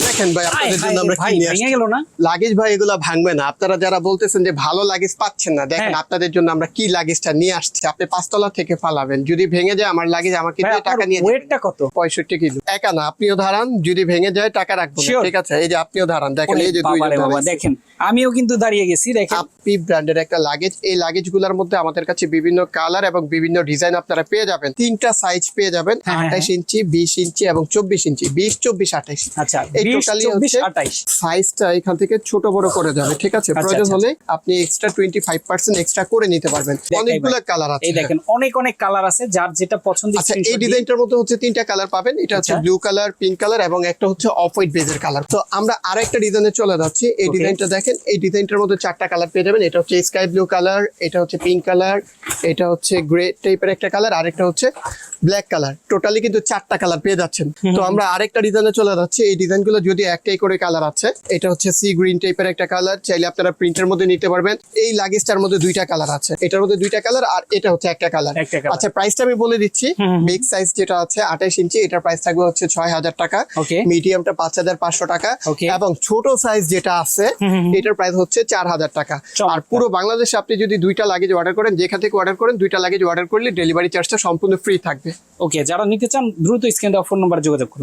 দেখেন ভাই আপনাদের জন্য আমরা কি নিয়ে ভেঙে গেল না? লাগেজ ভাই এগুলা ভাঙবে না। আপনারা যারা বলতেছেন যে ভালো লাগেজ পাচ্ছেন না, দেখেন হ্যাঁ। আপনাদের জন্য আমরা কি লাগেজটা নিয়ে আসছি। আপনি 5 তলা থেকে ফালাবেন, যদি ভেঙে যায় আমার লাগেজ আমাকে ভাই, দিয়ে আপনার টাকা নিয়ে ওয়েটটা কত? 65 কিলো। একা না, আপনিও ধারান, যদি ভেঙে যায় টাকা রাখবো না, Sure. ঠিক আছে? এই যে আপনিও ধারান, দেখেন এই যে বাবারে বাবা, দুইজন দেখেন আমিও কিন্তু দাঁড়িয়ে গেছি, দেখেন আপি ব্র্যান্ডের একটা লাগেজ। এই লাগেজ গুলার মধ্যে আমাদের কাছে বিভিন্ন কালার এবং বিভিন্ন ডিজাইন আপনারা পেয়ে যাবেন। 3টা সাইজ পেয়ে যাবেন, হ্যাঁ, 28 ইঞ্চি, 20 ইঞ্চি এবং 24 ইঞ্চি। 20, 24, 28। আচ্ছা, এই 20, টোটালি 24, হচ্ছে 28। সাইজটা এখান থেকে ছোট বড় করে যাবে, ঠিক আছে? প্রয়োজন আচ্ছা। হলে আপনি এক্সট্রা 25% এক্সট্রা করে নিতে পারবেন। দেখাই অনেকগুলো ভাই। কালার আছে। এই দেখেন অনেক অনেক কালার আছে, যার যেটা পছন্দ আচ্ছা, এই ডিজাইনটার মধ্যে হচ্ছে 3টা কালার পাবেন। এটা হচ্ছে আচ্ছা। ব্লু কালার, পিঙ্ক কালার এবং একটা হচ্ছে অফ হোয়াইট বেজের কালার। তো আমরা আরেকটা ডিজাইনে চলে যাচ্ছি। এই Okay. ডিজাইনটা দেখেন, এই ডিজাইনটার মধ্যে 4টা কালার পেয়ে যাবেন। এটা হচ্ছে স্কাই ব্লু কালার, এটা হচ্ছে পিঙ্ক কালার, এটা হচ্ছে গ্রে টাইপের একটা কালার, আরেকটা হচ্ছে ব্ল্যাক কালার। টোটালি কিন্তু 4টা কালার পেয়ে যাচ্ছেন। তো আমরা আরেকটা ডিজাইনে চলে যাচ্ছি। এই ডিজাইনগুলো যদি একটাই করে কালার আছে, এটা হচ্ছে সি গ্রিন টাইপের একটা কালার, চাইলে আপনারা প্রিন্টের মধ্যে নিতে পারবেন। এই লাগেজটার মধ্যে 2টা কালার আছে, এটার মধ্যে 2টা কালার আর এটা হচ্ছে একটা কালার। একটা colour। আচ্ছা, প্রাইসটা আমি বলে দিচ্ছি। বিগ সাইজ যেটা আছে 28 ইঞ্চি, এটার প্রাইস থাকবে হচ্ছে 6000 টাকা। Okay. মিডিয়ামটা 5500 টাকা। Okay. এবং ছোট সাইজ যেটা আছে এটার প্রাইস হচ্ছে 4000 টাকা। চমৎকার। আর পুরো বাংলাদেশে আপনি যদি 2টা লাগেজ অর্ডার করেন, যেখান থেকে অর্ডার করেন, 2টা লাগেজ অর্ডার করলে ডেলিভারি চার্জটা সম্পূর্ণ ফ্রি থাকবে। ওকে, যারা নিতে চান দ্রুত স্ক্রিনে দেওয়া ফোন নাম্বারে যোগাযোগ করুন।